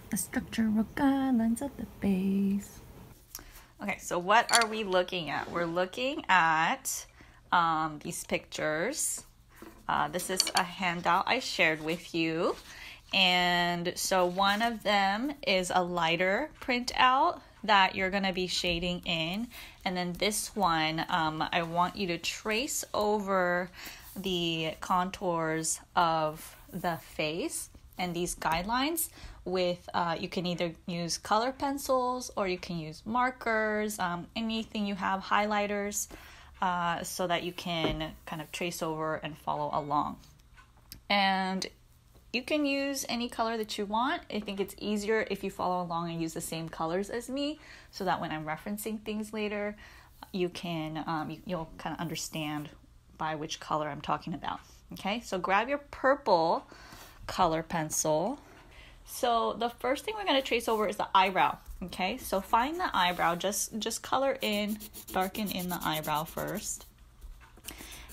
The structural guidelines at the base. Okay, so what are we looking at? We're looking at these pictures. This is a handout I shared with you. And so one of them is a lighter printout that you're going to be shading in. And then this one, I want you to trace over the contours of the face and these guidelines with, you can either use color pencils or you can use markers, anything you have, highlighters, so that you can kind of trace over and follow along. And you can use any color that you want. I think it's easier if you follow along and use the same colors as me, so that when I'm referencing things later, you can you'll kind of understand by which color I'm talking about. Okay, so grab your purple color pencil. So the first thing we're going to trace over is the eyebrow. Okay, so find the eyebrow, just color in, darken in the eyebrow first.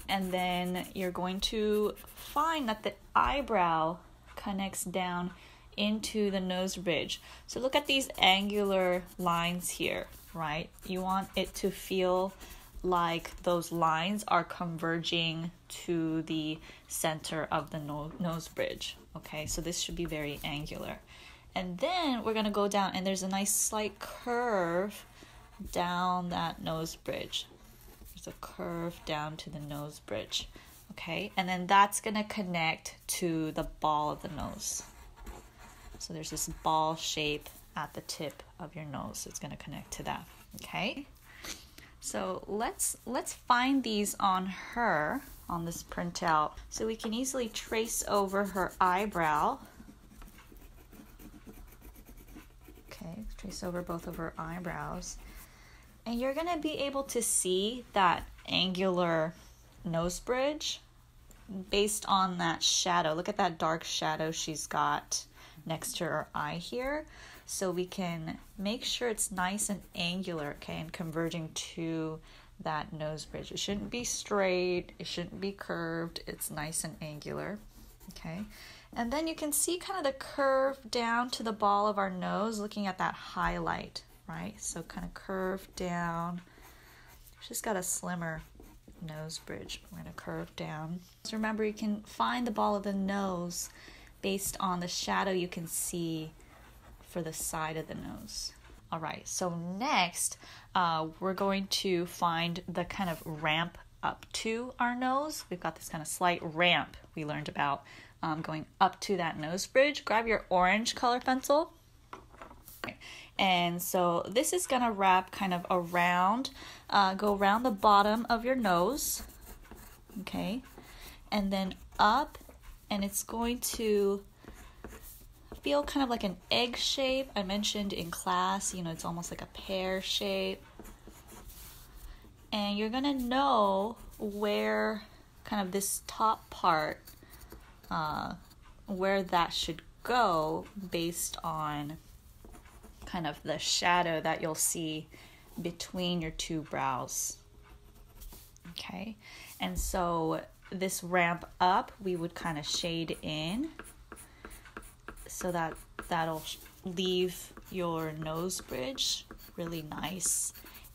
And then you're going to find that the eyebrow connects down into the nose bridge. So look at these angular lines here, right? You want it to feel like those lines are converging to the center of the nose bridge. Okay, so this should be very angular. And then we're going to go down, and there's a nice slight curve down that nose bridge. There's a curve down to the nose bridge. Okay, and then that's going to connect to the ball of the nose. So there's this ball shape at the tip of your nose. It's going to connect to that. Okay, so let's find these on her, on this printout, so we can easily trace over her eyebrow. Okay, trace over both of her eyebrows. And you're going to be able to see that angular nose bridge based on that shadow. Look at that dark shadow she's got next to her eye here. So we can make sure it's nice and angular, okay, and converging to that nose bridge. It shouldn't be straight, it shouldn't be curved, it's nice and angular, okay. And then you can see kind of the curve down to the ball of our nose, looking at that highlight, right? So kind of curve down. She's got a slimmer nose bridge. We're going to curve down. So remember, you can find the ball of the nose based on the shadow you can see for the side of the nose. All right, so next we're going to find the kind of ramp up to our nose. We've got this kind of slight ramp we learned about going up to that nose bridge. Grab your orange color pencil. Okay. And so this is going to wrap kind of around, go around the bottom of your nose, okay, and then up, and it's going to feel kind of like an egg shape. I mentioned in class, you know, it's almost like a pear shape. And you're going to know where kind of this top part, where that should go based on kind of the shadow that you'll see between your two brows. Okay, and so this ramp up, we would kind of shade in so that that'll leave your nose bridge really nice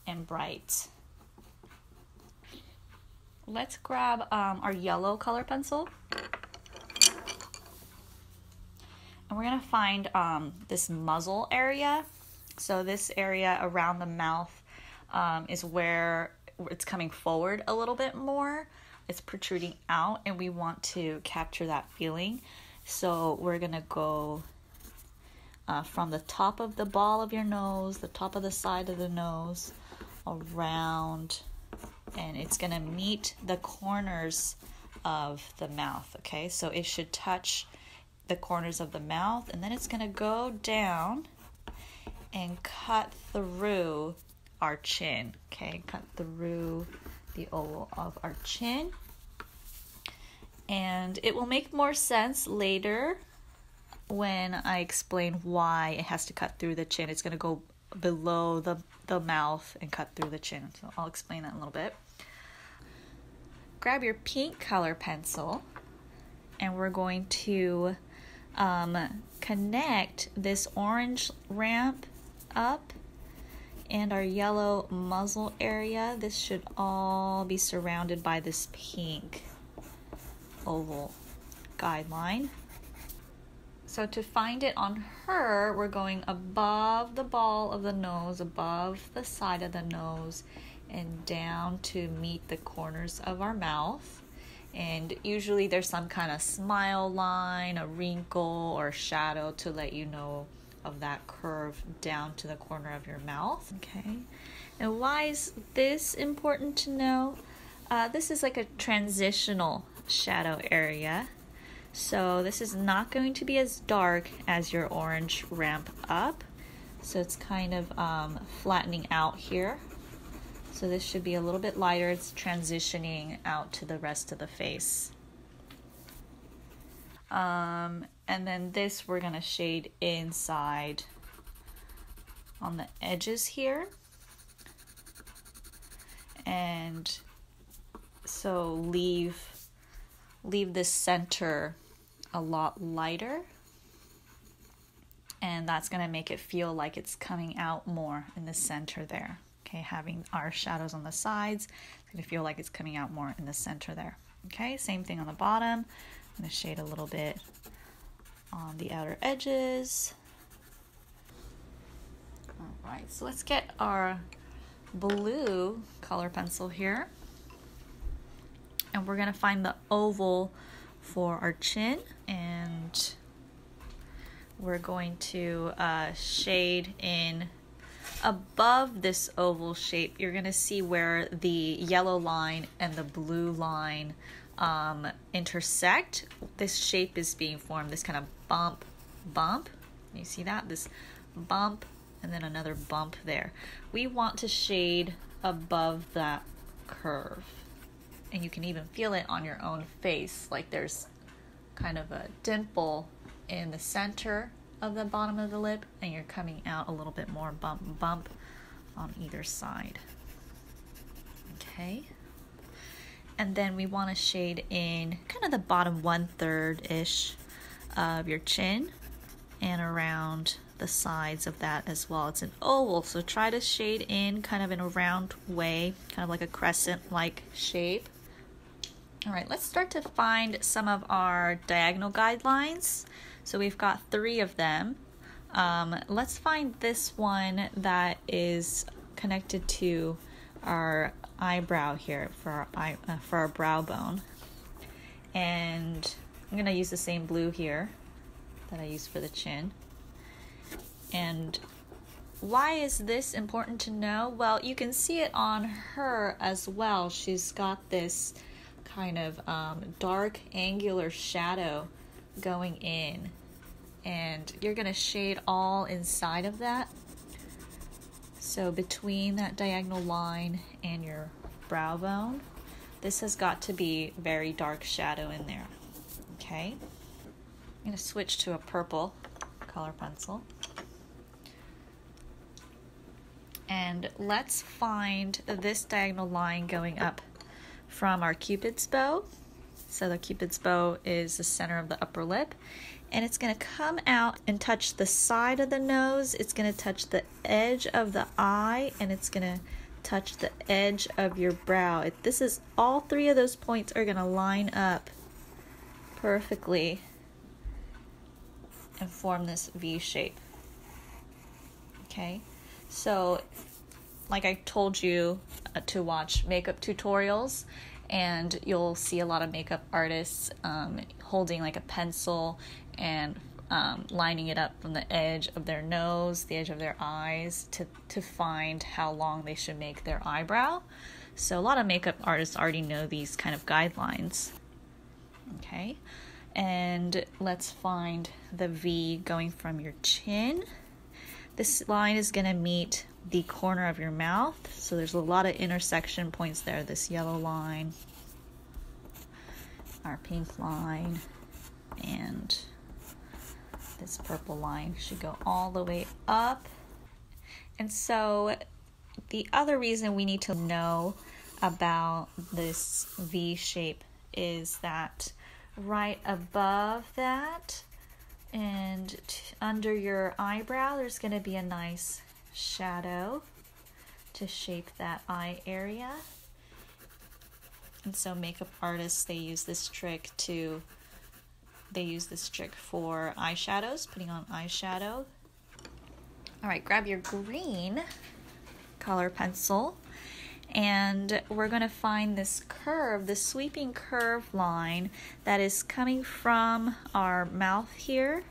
and bright. Let's grab our yellow color pencil. And we're going to find this muzzle area. So this area around the mouth is where it's coming forward a little bit more. It's protruding out, and we want to capture that feeling. So we're going to go from the top of the ball of your nose, the top of the side of the nose, around, and it's going to meet the corners of the mouth, okay? So it should touch the corners of the mouth, and then it's going to go down and cut through our chin, okay? Cut through the oval of our chin. And it will make more sense later when I explain why it has to cut through the chin. It's going to go below the mouth and cut through the chin. So I'll explain that in a little bit. Grab your pink color pencil, and we're going to connect this orange ramp up and our yellow muzzle area. This should all be surrounded by this pink oval guideline. So to find it on her, we're going above the ball of the nose, above the side of the nose, and down to meet the corners of our mouth. And usually there's some kind of smile line, a wrinkle, or shadow to let you know of that curve down to the corner of your mouth. Okay, and why is this important to know? This is like a transitional shadow area. So this is not going to be as dark as your orange ramp up. So it's kind of flattening out here. So this should be a little bit lighter. It's transitioning out to the rest of the face. And then this we're gonna shade inside on the edges here. And so leave this center a lot lighter, and that's going to make it feel like it's coming out more in the center there. Okay, having our shadows on the sides, it's going to feel like it's coming out more in the center there. Okay, same thing on the bottom. I'm going to shade a little bit on the outer edges. All right, so let's get our blue color pencil here, and we're going to find the oval for our chin, and we're going to shade in above this oval shape. You're going to see where the yellow line and the blue line intersect. This shape is being formed, this kind of bump. You see that? This bump and then another bump there. We want to shade above that curve. And you can even feel it on your own face, like there's kind of a dimple in the center of the bottom of the lip, and you're coming out a little bit more bump on either side. Okay, and then we want to shade in kind of the bottom 1/3 ish of your chin and around the sides of that as well. It's an oval, so try to shade in kind of in a round way, kind of like a crescent like shape. All right, let's start to find some of our diagonal guidelines. So we've got 3 of them. Let's find this one that is connected to our eyebrow here for our brow bone. And I'm gonna use the same blue here that I used for the chin. And why is this important to know? Well, you can see it on her as well. She's got this kind of dark angular shadow going in, and you're going to shade all inside of that. So between that diagonal line and your brow bone, this has got to be very dark shadow in there. Okay, I'm going to switch to a purple color pencil, and let's find this diagonal line going up from our Cupid's bow. So the Cupid's bow is the center of the upper lip, and it's going to come out and touch the side of the nose. It's going to touch the edge of the eye, and it's going to touch the edge of your brow. This is all 3 of those points are going to line up perfectly and form this V shape. Okay, so like I told you to watch makeup tutorials, and you'll see a lot of makeup artists holding like a pencil and lining it up from the edge of their nose, the edge of their eyes to find how long they should make their eyebrow. So a lot of makeup artists already know these kind of guidelines. Okay, and let's find the V going from your chin. This line is going to meet the corner of your mouth, so there's a lot of intersection points there. This yellow line, our pink line, and this purple line should go all the way up. And so the other reason we need to know about this V shape is that right above that And under your eyebrow, there's going to be a nice shadow to shape that eye area. And so makeup artists, they use this trick for eyeshadows, putting on eyeshadow. All right, grab your green color pencil, and we're going to find this curve, this sweeping curve line that is coming from our mouth here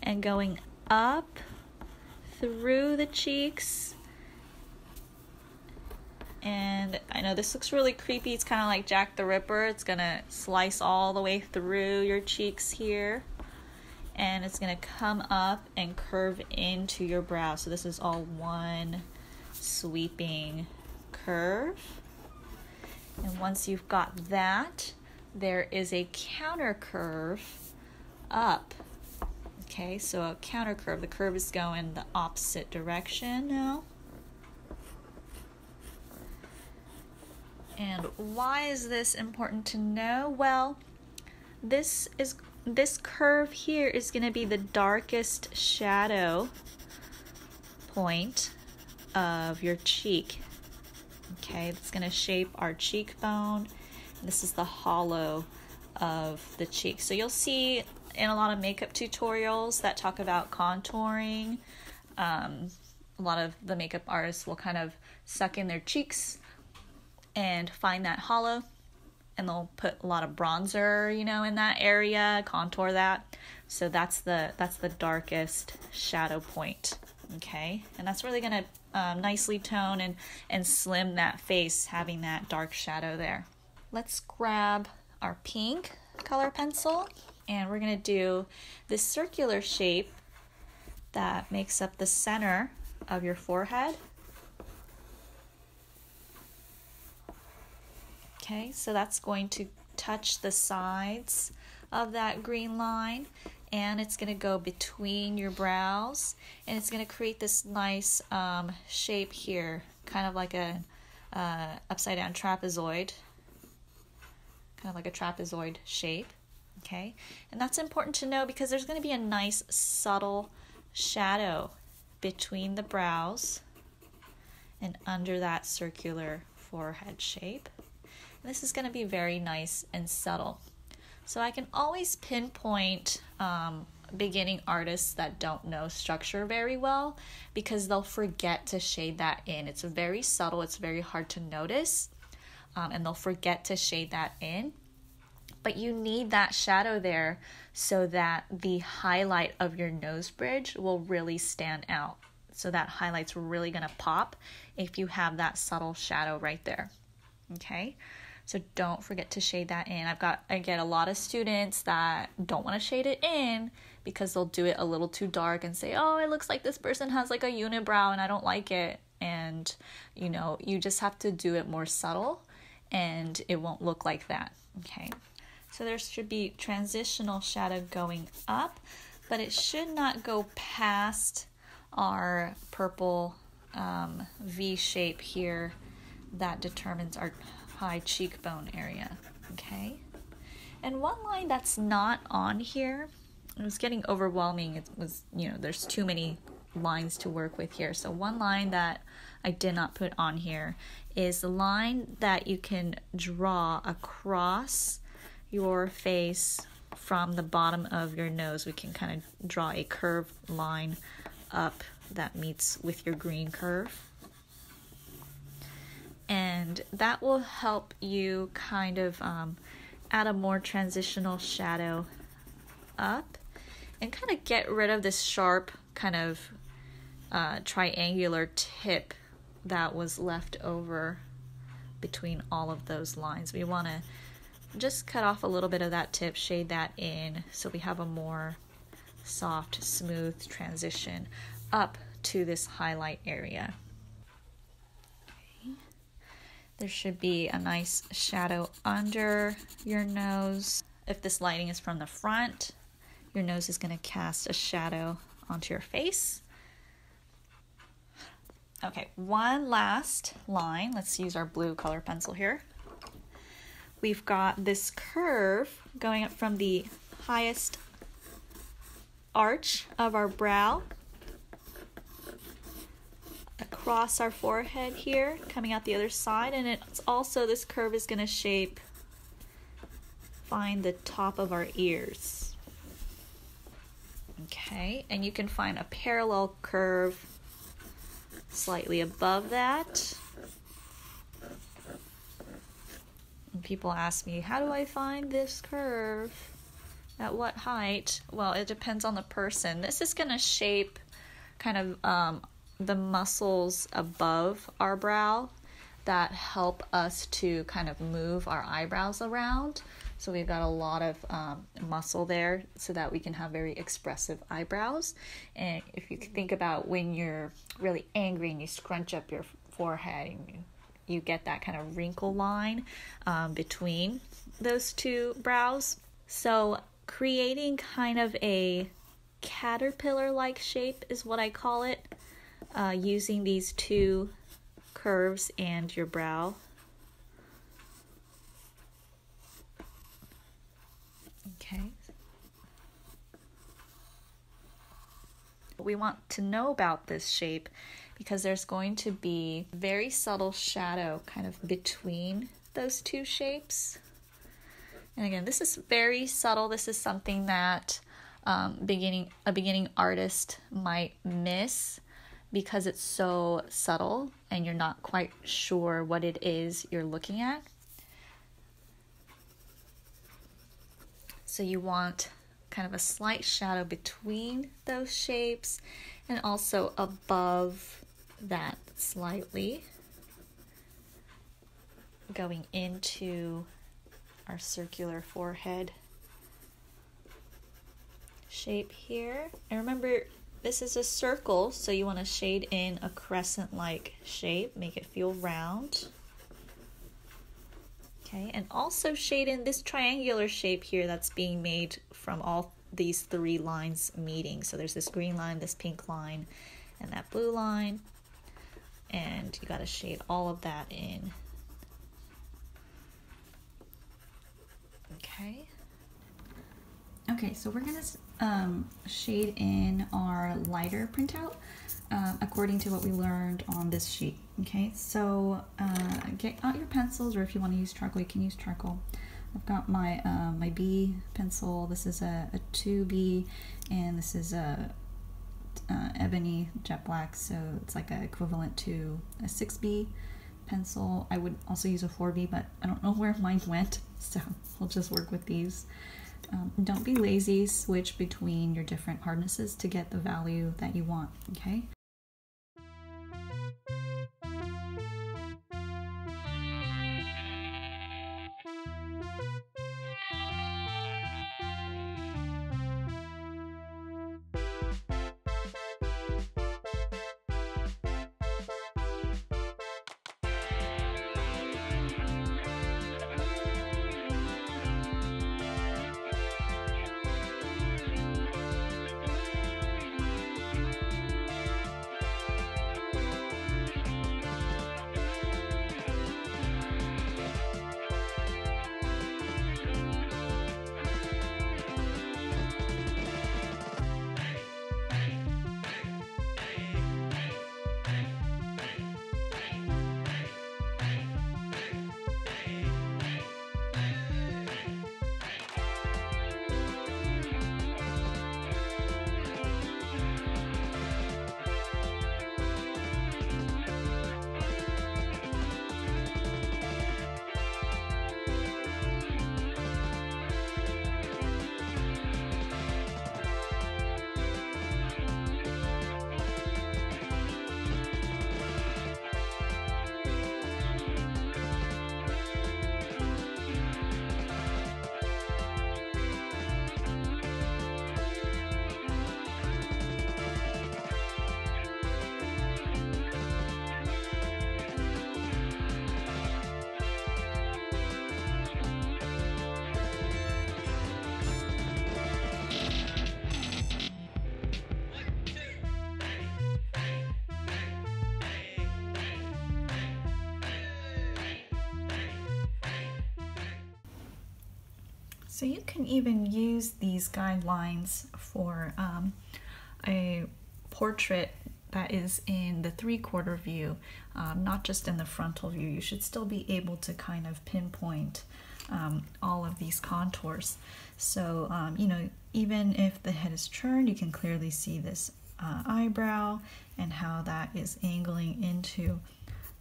and going up through the cheeks. And I know this looks really creepy. It's kind of like Jack the Ripper. It's going to slice all the way through your cheeks here. And it's going to come up and curve into your brow. So this is all one sweeping curve. And once you've got that, there is a counter curve up. Okay, so a counter curve. The curve is going the opposite direction now. And why is this important to know? Well, this curve here is going to be the darkest shadow point of your cheek. Okay, it's going to shape our cheekbone. This is the hollow of the cheek. So you'll see in a lot of makeup tutorials that talk about contouring, a lot of the makeup artists will kind of suck in their cheeks and find that hollow, and they'll put a lot of bronzer, you know, in that area, contour that. So that's the darkest shadow point, okay? And that's really gonna nicely tone and slim that face, having that dark shadow there. Let's grab our pink color pencil, and we're gonna do this circular shape that makes up the center of your forehead. Okay, so that's going to touch the sides of that green line, and it's going to go between your brows, and it's going to create this nice shape here, kind of like a upside down trapezoid, kind of like a trapezoid shape. Okay, and that's important to know because there's going to be a nice subtle shadow between the brows and under that circular forehead shape. This is going to be very nice and subtle. So I can always pinpoint beginning artists that don't know structure very well because they'll forget to shade that in. It's very subtle, it's very hard to notice, and they'll forget to shade that in. But you need that shadow there so that the highlight of your nose bridge will really stand out. So that highlight's really going to pop if you have that subtle shadow right there. Okay? So don't forget to shade that in. I get a lot of students that don't want to shade it in because they'll do it a little too dark and say, oh, it looks like this person has like a unibrow and I don't like it. And, you know, you just have to do it more subtle and it won't look like that. Okay. So there should be transitional shadow going up, but it should not go past our purple V shape here that determines our high cheekbone area. Okay, and one line that's not on here, it was getting overwhelming. It was, you know, there's too many lines to work with here. So one line that I did not put on here is the line that you can draw across your face from the bottom of your nose. We can kind of draw a curved line up that meets with your green curve. And that will help you kind of add a more transitional shadow up and kind of get rid of this sharp kind of triangular tip that was left over between all of those lines. We want to just cut off a little bit of that tip, shade that in so we have a more soft, smooth transition up to this highlight area. There should be a nice shadow under your nose. If this lighting is from the front, your nose is going to cast a shadow onto your face. Okay, one last line. Let's use our blue color pencil here. We've got this curve going up from the highest arch of our brow across our forehead here, coming out the other side, and it's also, this curve is going to find the top of our ears. Okay, and you can find a parallel curve slightly above that. And people ask me, how do I find this curve? At what height? Well, it depends on the person. This is going to shape kind of the muscles above our brow that help us to kind of move our eyebrows around. So we've got a lot of muscle there so that we can have very expressive eyebrows. And if you think about when you're really angry and you scrunch up your forehead and you get that kind of wrinkle line between those two brows. So creating kind of a caterpillar-like shape is what I call it, using these two curves and your brow. Okay. We want to know about this shape because there's going to be very subtle shadow kind of between those two shapes. And again, this is very subtle. This is something that a beginning artist might miss because it's so subtle and you're not quite sure what it is you're looking at. So you want kind of a slight shadow between those shapes and also above that slightly, going into our circular forehead shape here. And remember, this is a circle, so you want to shade in a crescent-like shape, make it feel round. Okay, and also shade in this triangular shape here that's being made from all these three lines meeting. So there's this green line, this pink line, and that blue line. And you got to shade all of that in. Okay. Okay, so we're gonna shade in our lighter printout according to what we learned on this sheet. Okay, so get out your pencils, or if you want to use charcoal, you can use charcoal. I've got my my B pencil. This is a 2B, and this is a ebony jet black, so it's like equivalent to a 6B pencil. I would also use a 4B, but I don't know where mine went, so we'll just work with these. Don't be lazy, switch between your different hardnesses to get the value that you want, okay? So you can even use these guidelines for a portrait that is in the 3/4 view, not just in the frontal view. You should still be able to kind of pinpoint all of these contours. So, you know, even if the head is turned, you can clearly see this eyebrow and how that is angling into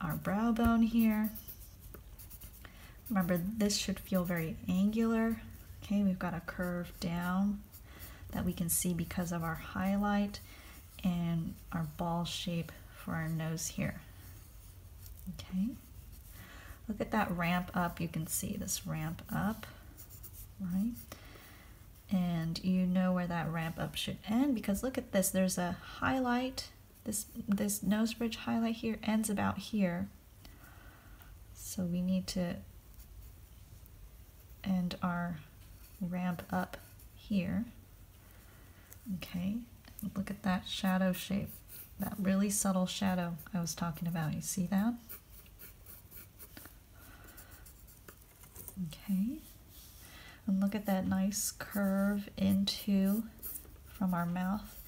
our brow bone here. Remember, this should feel very angular. Okay, we've got a curve down that we can see because of our highlight and our ball shape for our nose here. Okay, look at that ramp up. You can see this ramp up, right? And you know where that ramp up should end, because look at this, there's a highlight. This nose bridge highlight here ends about here. So we need to end our ramp up here. Okay, look at that shadow shape, that really subtle shadow I was talking about. You see that? Okay, and look at that nice curve from our mouth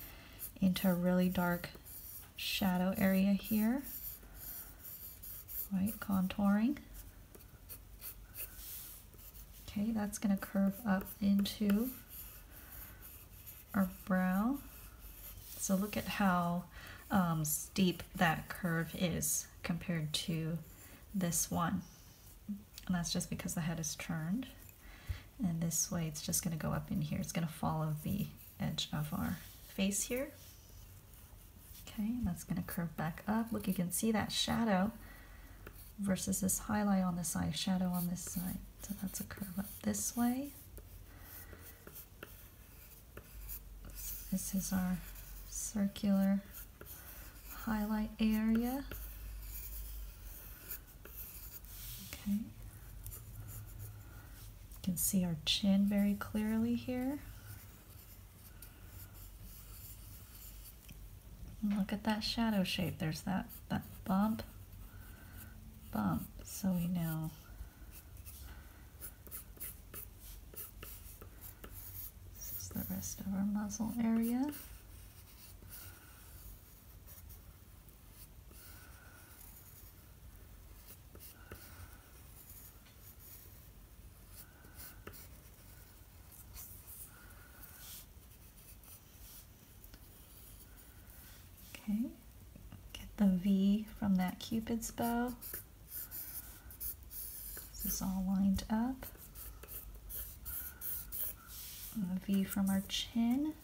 into a really dark shadow area here, right, contouring. Okay, that's going to curve up into our brow. So look at how steep that curve is compared to this one. And that's just because the head is turned. And this way it's just going to go up in here. It's going to follow the edge of our face here. Okay, and that's going to curve back up. Look, you can see that shadow versus this highlight on this side, shadow on this side. So that's a curve up this way. This is our circular highlight area. Okay. You can see our chin very clearly here. And look at that shadow shape. There's that bump. So we know this is the rest of our muzzle area. Okay, get the V from that Cupid's bow. This is all lined up. And the V from our chin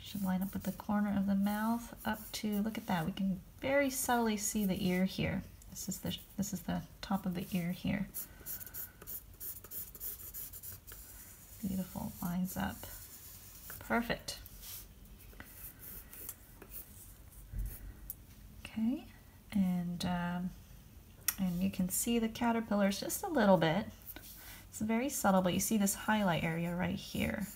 should line up with the corner of the mouth up to, look at that, we can very subtly see the ear here. This is the top of the ear here. Beautiful, lines up. Perfect. Okay, and you can see the caterpillars just a little bit. It's very subtle, but you see this highlight area right here.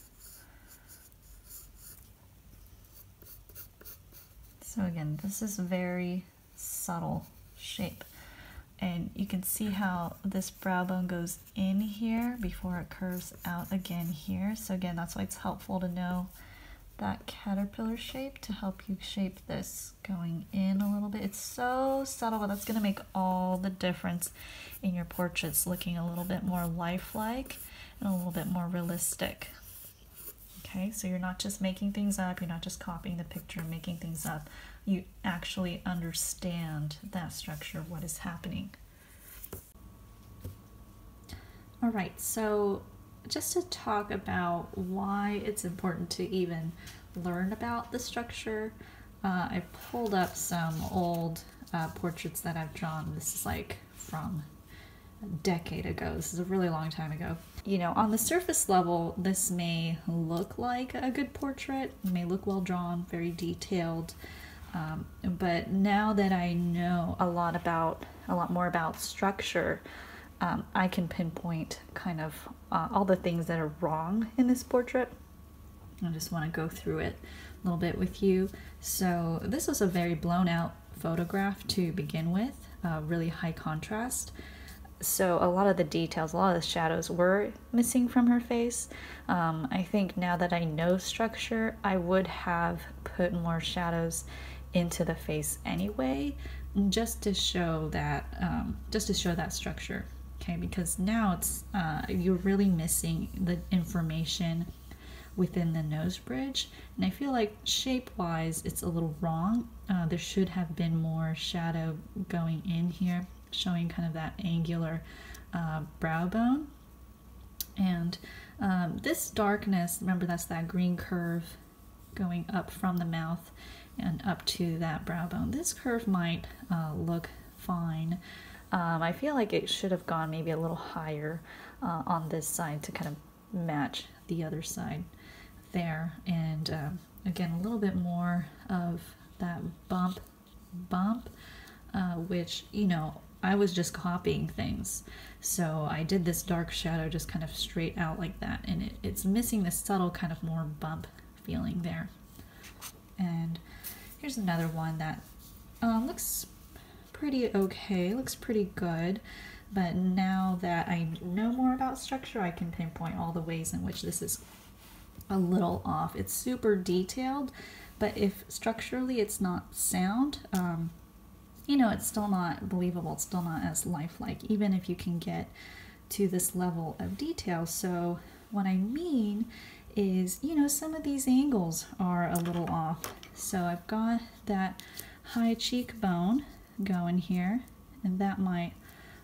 So again, this is a very subtle shape. And you can see how this brow bone goes in here before it curves out again here. So again, that's why it's helpful to know that caterpillar shape to help you shape this going in a little bit. It's so subtle, but that's going to make all the difference in your portraits, looking a little bit more lifelike and a little bit more realistic. Okay, so you're not just making things up, you're not just copying the picture and making things up. You actually understand that structure, what is happening. All right, so just to talk about why it's important to even learn about the structure, I pulled up some old portraits that I've drawn. This is like from a decade ago. This is a really long time ago. You know, on the surface level, this may look like a good portrait. It may look well drawn, very detailed. But now that I know a lot more about structure, I can pinpoint kind of all the things that are wrong in this portrait. I just want to go through it a little bit with you. So this was a very blown out photograph to begin with, really high contrast. so a lot of the details, a lot of the shadows were missing from her face. I think now that I know structure, I would have put more shadows into the face anyway, just to show that structure. Okay, because now it's you're really missing the information within the nose bridge, and I feel like shape-wise it's a little wrong. There should have been more shadow going in here, showing kind of that angular brow bone. And this darkness, remember that's that green curve going up from the mouth and up to that brow bone. This curve might look fine. I feel like it should have gone maybe a little higher on this side to kind of match the other side there. And again, a little bit more of that bump, which, you know, I was just copying things. So I did this dark shadow just kind of straight out like that, and it's missing this subtle kind of more bump feeling there. And here's another one that looks pretty okay, looks pretty good, but now that I know more about structure, I can pinpoint all the ways in which this is a little off. It's super detailed, but if structurally it's not sound, you know, it's still not believable, it's still not as lifelike, even if you can get to this level of detail. So what I mean is, you know, some of these angles are a little off. So I've got that high cheekbone going here, and that might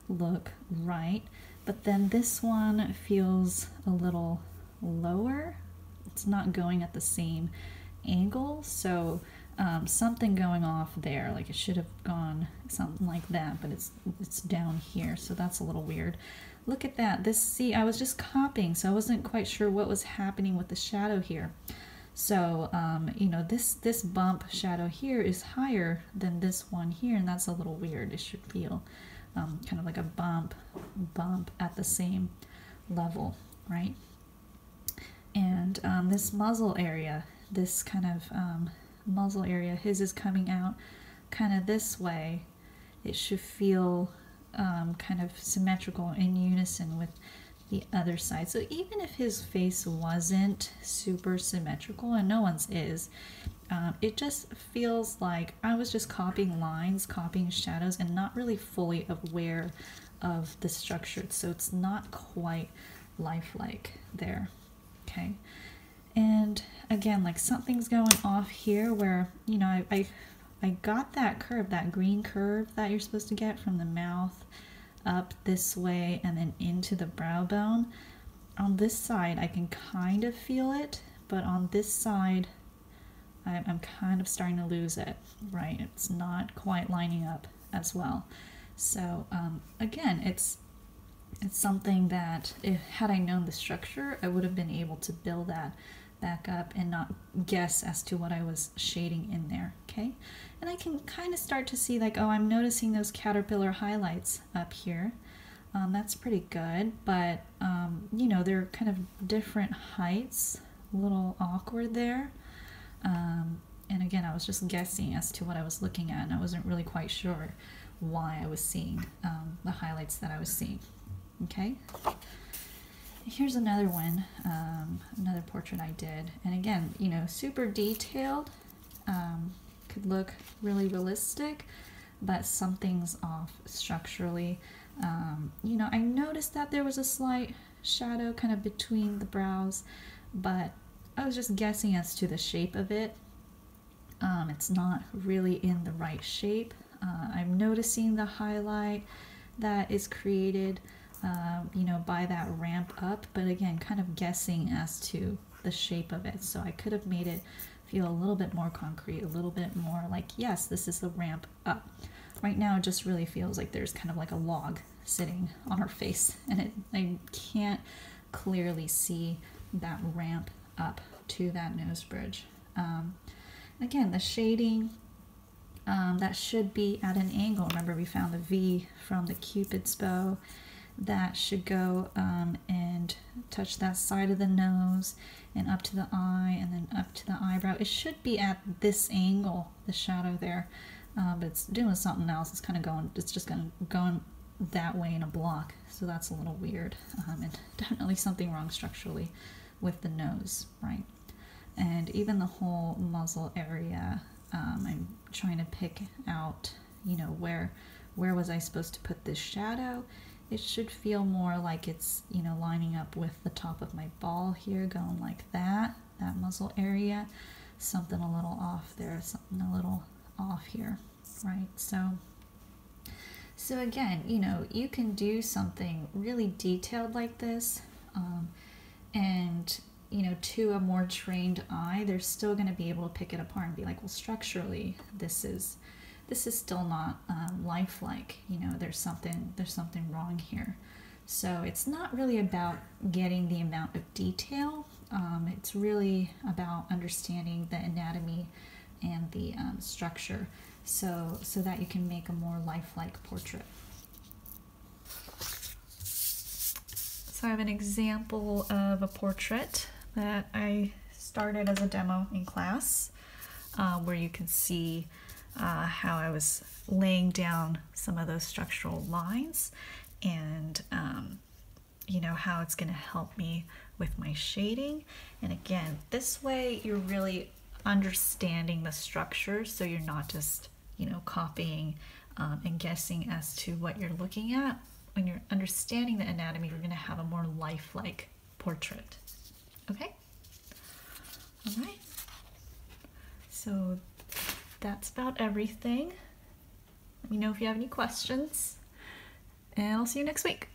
look right, but then this one feels a little lower. It's not going at the same angle, so something going off there, like it should have gone something like that, but it's down here, so that's a little weird. Look at that. This, see, I was just copying, so I wasn't quite sure what was happening with the shadow here. So, you know, this bump shadow here is higher than this one here, and that's a little weird. It should feel kind of like a bump at the same level, right? And this muzzle area, this kind of muzzle area, his is coming out kind of this way. It should feel kind of symmetrical in unison with the other side. So even if his face wasn't super symmetrical, and no one's is, it just feels like I was just copying lines, copying shadows, and not really fully aware of the structure. So it's not quite lifelike there. Okay. And again, like something's going off here where, you know, I got that curve, that green curve that you're supposed to get from the mouth up this way and then into the brow bone. On this side, I can kind of feel it, but on this side, I'm kind of starting to lose it, right? It's not quite lining up as well. So again, it's something that had I known the structure, I would have been able to build that back up and not guess as to what I was shading in there, okay? And I can kind of start to see like, oh, I'm noticing those caterpillar highlights up here. That's pretty good, but you know, they're kind of different heights, a little awkward there. And again, I was just guessing as to what I was looking at, and I wasn't really quite sure why I was seeing the highlights that I was seeing, okay? Here's another one, another portrait I did, and again, you know, super detailed, could look really realistic, but something's off structurally. You know, I noticed that there was a slight shadow kind of between the brows, but I was just guessing as to the shape of it. It's not really in the right shape. I'm noticing the highlight that is created you know, by that ramp up, but again, kind of guessing as to the shape of it. So I could have made it feel a little bit more concrete, a little bit more like, yes, this is the ramp up. Right now, it just really feels like there's kind of like a log sitting on her face, and I can't clearly see that ramp up to that nose bridge. Again, the shading, that should be at an angle. Remember, we found the V from the Cupid's bow. That should go and touch that side of the nose and up to the eye and then up to the eyebrow. It should be at this angle, the shadow there, but it's doing something else. It's kind of going, it's just going that way in a block, so that's a little weird, and definitely something wrong structurally with the nose, right? And even the whole muzzle area, I'm trying to pick out, you know, where was I supposed to put this shadow. It should feel more like it's, you know, lining up with the top of my ball here, going like that muzzle area. Something a little off there, something a little off here, right? So again, you know, you can do something really detailed like this, and, you know, to a more trained eye, they're still going to be able to pick it apart and be like, well, structurally, this is still not lifelike. You know, there's something wrong here. So it's not really about getting the amount of detail. It's really about understanding the anatomy and the structure, so that you can make a more lifelike portrait. So I have an example of a portrait that I started as a demo in class, where you can see how I was laying down some of those structural lines, and you know, how it's going to help me with my shading. And again, this way you're really understanding the structure, so you're not just, you know, copying and guessing as to what you're looking at. When you're understanding the anatomy, you're going to have a more lifelike portrait. Okay? All right. So that's about everything. Let me know if you have any questions, and I'll see you next week.